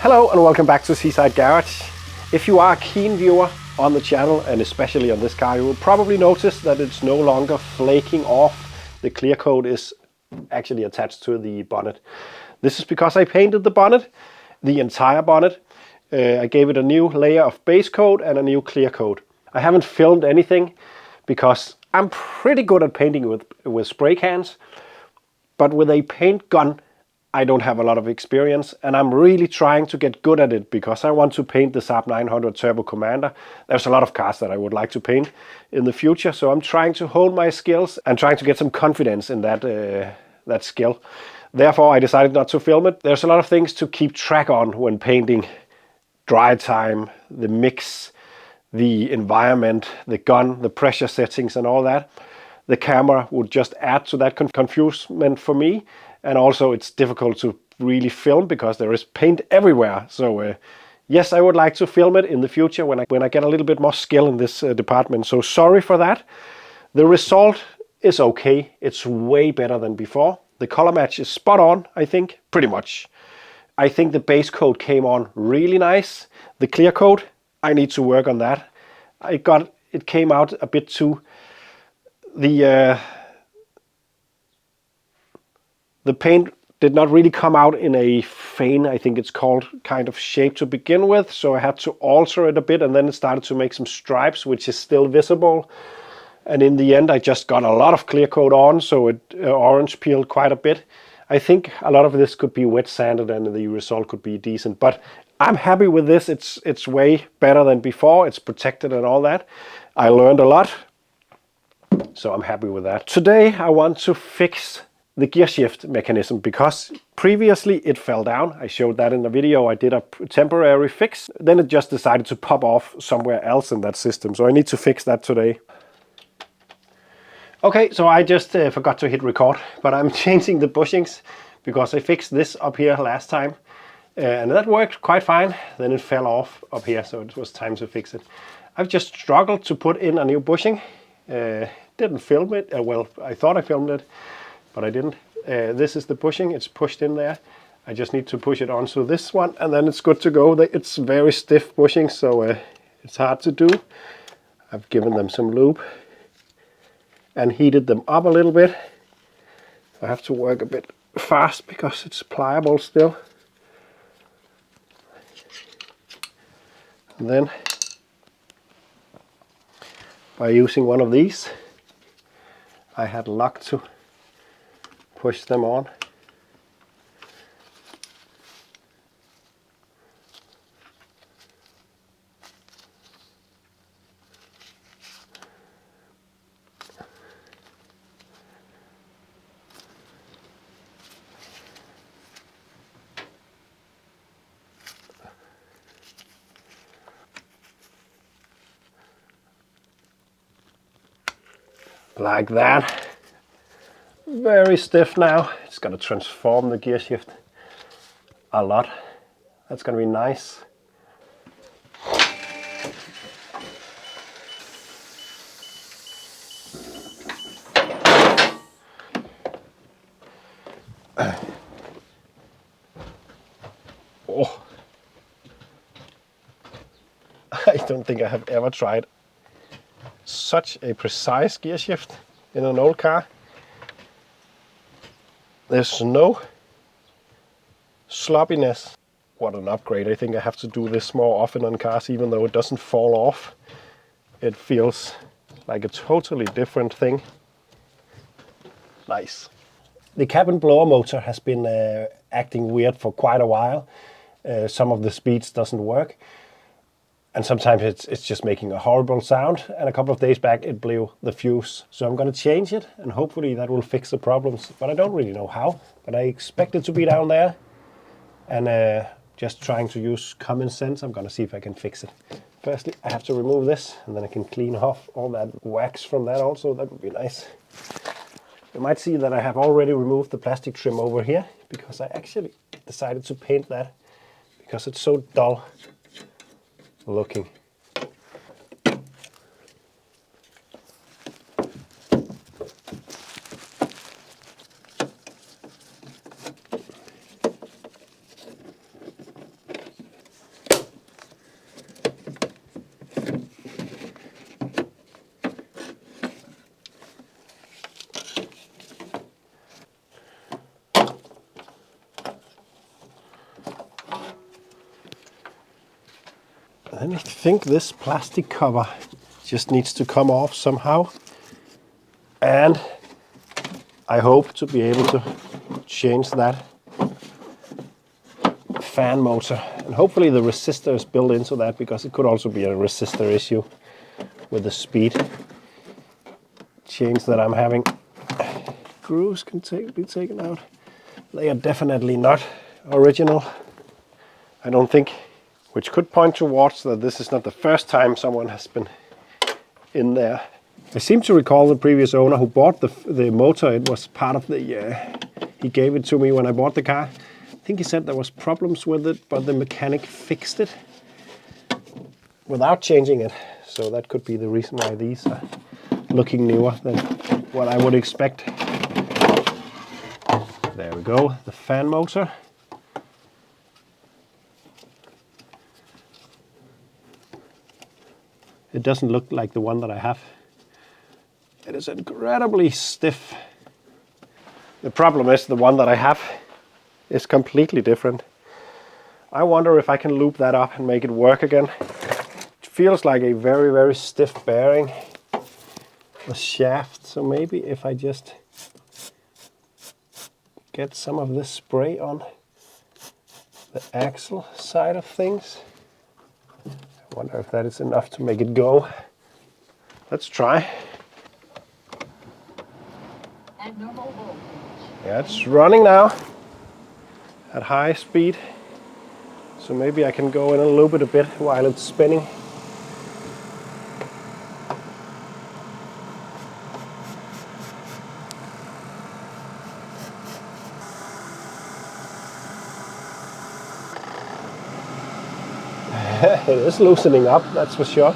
Hello and welcome back to Seaside Garage. If you are a keen viewer on the channel and especially on this car, you will probably notice that it's no longer flaking off. The clear coat is actually attached to the bonnet. This is because I painted the bonnet, the entire bonnet. I gave it a new layer of base coat and a new clear coat. I haven't filmed anything because I'm pretty good at painting with spray cans, but with a paint gun I don't have a lot of experience, and I'm really trying to get good at it because I want to paint the Saab 900 Turbo Commander. There's a lot of cars that I would like to paint in the future, so I'm trying to hone my skills and trying to get some confidence in that skill. Therefore, I decided not to film it. There's a lot of things to keep track on when painting: dry time, the mix, the environment, the gun, the pressure settings and all that. The camera would just add to that confusement for me. And also it's difficult to really film because there is paint everywhere. So yes, I would like to film it in the future when I get a little bit more skill in this department. So sorry for that. The result is okay. It's way better than before. The color match is spot on, I think, pretty much. I think the base coat came on really nice. The clear coat, I need to work on that. It came out a bit too... The paint did not really come out in a fan, I think it's called, kind of shape to begin with. So I had to alter it a bit, and then it started to make some stripes, which is still visible. And in the end, I just got a lot of clear coat on, so it orange peeled quite a bit. I think a lot of this could be wet sanded and the result could be decent. But I'm happy with this. It's way better than before. It's protected and all that. I learned a lot, so I'm happy with that. Today, I want to fix the gear shift mechanism because previously it fell down. I showed that in the video. I did a temporary fix. Then it just decided to pop off somewhere else in that system. So I need to fix that today. Okay, so I just forgot to hit record, but I'm changing the bushings because I fixed this up here last time. And that worked quite fine. Then it fell off up here, so it was time to fix it. I've just struggled to put in a new bushing. Didn't film it. Well, I thought I filmed it, but I didn't. This is the bushing. It's pushed in there. I just need to push it onto this one, and then it's good to go. It's very stiff bushing, so it's hard to do. I've given them some lube and heated them up a little bit. I have to work a bit fast because it's pliable still. And then by using one of these, I had luck to push them on. Like that. Very stiff now. It's going to transform the gear shift a lot. That's going to be nice. Oh. I don't think I have ever tried such a precise gear shift in an old car. There's no sloppiness. What an upgrade. I think I have to do this more often on cars, even though it doesn't fall off. It feels like a totally different thing. Nice. The cabin blower motor has been acting weird for quite a while. Some of the speeds doesn't work. And sometimes it's just making a horrible sound. And a couple of days back it blew the fuse. So I'm going to change it and hopefully that will fix the problems. But I don't really know how. But I expect it to be down there. And just trying to use common sense, I'm going to see if I can fix it. Firstly, I have to remove this and then I can clean off all that wax from that also. That would be nice. You might see that I have already removed the plastic trim over here because I actually decided to paint that because it's so dull looking. Then I think this plastic cover just needs to come off somehow. And I hope to be able to change that fan motor. And hopefully the resistor is built into that, because it could also be a resistor issue with the speed change that I'm having. Grooves can be taken out. They are definitely not original, I don't think, which could point towards that this is not the first time someone has been in there. I seem to recall the previous owner who bought the motor. It was part of the, he gave it to me when I bought the car. I think he said there was problems with it, but the mechanic fixed it without changing it. So that could be the reason why these are looking newer than what I would expect. There we go, the fan motor. It doesn't look like the one that I have. It is incredibly stiff. The problem is the one that I have is completely different. I wonder if I can loop that up and make it work again. It feels like a very, very stiff bearing, the shaft. So maybe if I just get some of this spray on the axle side of things. I wonder if that is enough to make it go. Let's try. Yeah, it's running now at high speed. So maybe I can go in and loop it a bit while it's spinning. It is loosening up, that's for sure.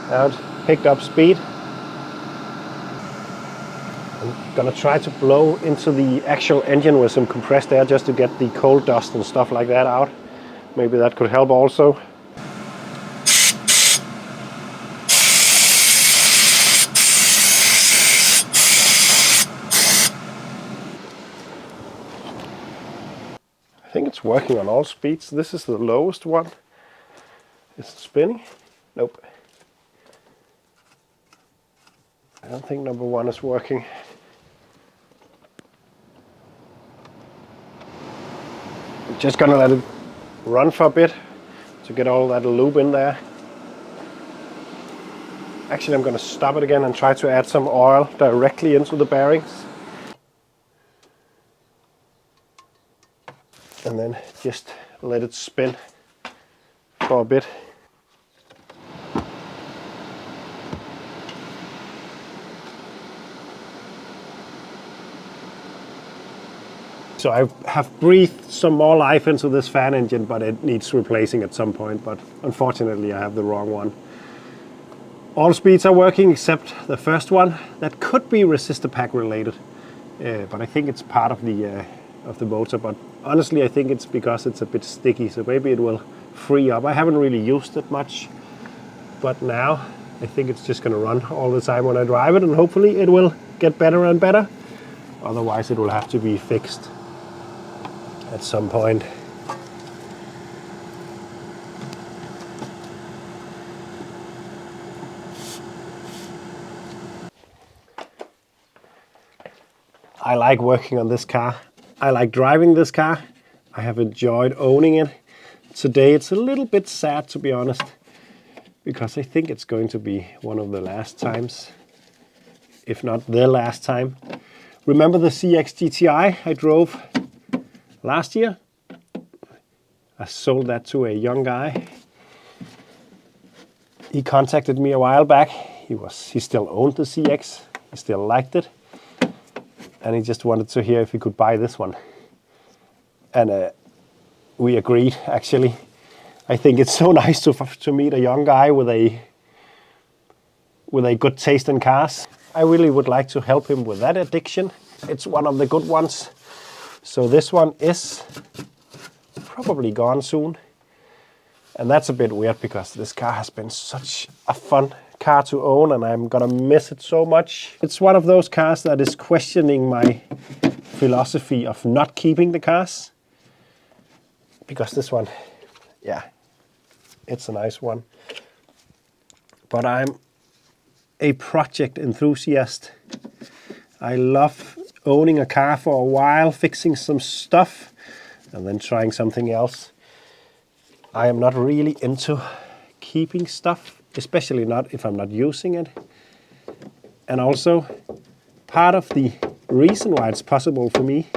Now it's picked up speed. I'm gonna try to blow into the actual engine with some compressed air just to get the coal dust and stuff like that out. Maybe that could help also. I think it's working on all speeds. This is the lowest one. Is it spinning? Nope. I don't think number one is working. I'm just gonna let it run for a bit to get all that lube in there. Actually, I'm gonna stop it again and try to add some oil directly into the bearings. And then just let it spin for a bit. So I have breathed some more life into this fan engine, but it needs replacing at some point. But unfortunately, I have the wrong one. All speeds are working except the first one. That could be resistor pack related, but I think it's part of the motor. But honestly, I think it's because it's a bit sticky, so maybe it will free up. I haven't really used it much, but now I think it's just going to run all the time when I drive it, and hopefully it will get better and better. Otherwise, it will have to be fixed at some point. I like working on this car. I like driving this car. I have enjoyed owning it. Today it's a little bit sad, to be honest, because I think it's going to be one of the last times, if not the last time. Remember the CX GTI I drove last year? I sold that to a young guy. He contacted me a while back. He still owned the CX. He still liked it. And he just wanted to hear if he could buy this one. And we agreed, actually. I think it's so nice to meet a young guy with a good taste in cars. I really would like to help him with that addiction. It's one of the good ones. So this one is probably gone soon. And that's a bit weird because this car has been such a fun car to own and I'm gonna miss it so much. It's one of those cars that is questioning my philosophy of not keeping the cars. Because this one, yeah, It's a nice one. But I'm a project enthusiast. I love owning a car for a while, fixing some stuff, and then trying something else. I am not really into keeping stuff, especially not if I'm not using it. And also, part of the reason why it's possible for me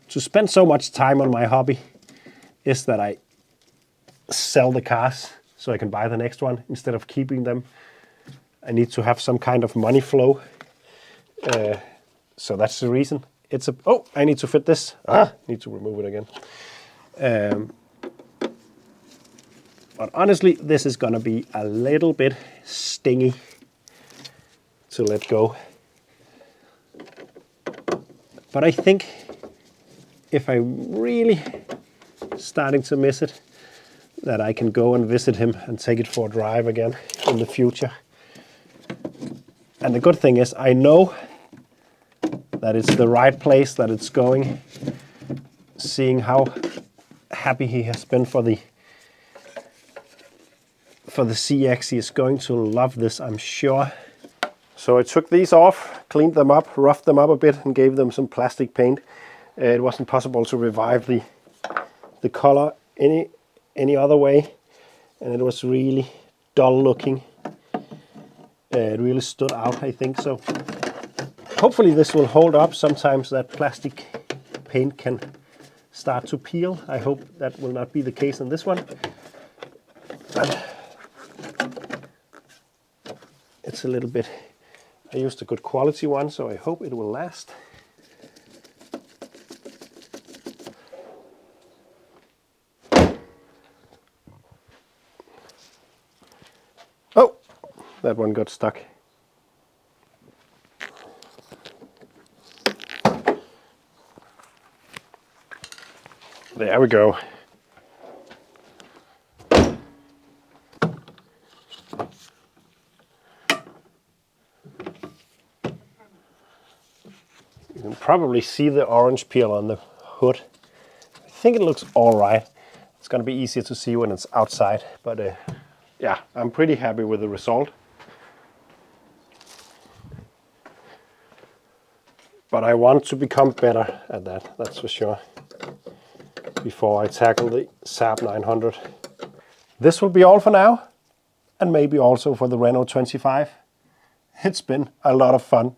to spend so much time on my hobby is that I sell the cars so I can buy the next one instead of keeping them. I need to have some kind of money flow. So that's the reason. Oh, I need to fit this. Need to remove it again. But honestly, this is gonna be a little bit stingy to let go. But I think if I'm really starting to miss it, that I can go and visit him and take it for a drive again in the future. And the good thing is I know that it's the right place that it's going. Seeing how happy he has been for the CX, he is going to love this, I'm sure. So I took these off, cleaned them up, roughed them up a bit, and gave them some plastic paint. It wasn't possible to revive the color any other way, and it was really dull looking. It really stood out, I think. So hopefully this will hold up. Sometimes that plastic paint can start to peel. I hope that will not be the case in this one. But it's a little bit, I used a good quality one, so I hope it will last. Oh, that one got stuck. There we go. You can probably see the orange peel on the hood. I think it looks all right. It's going to be easier to see when it's outside, but yeah, I'm pretty happy with the result. But I want to become better at that, that's for sure, before I tackle the Saab 900. This will be all for now, and maybe also for the Renault 25. It's been a lot of fun.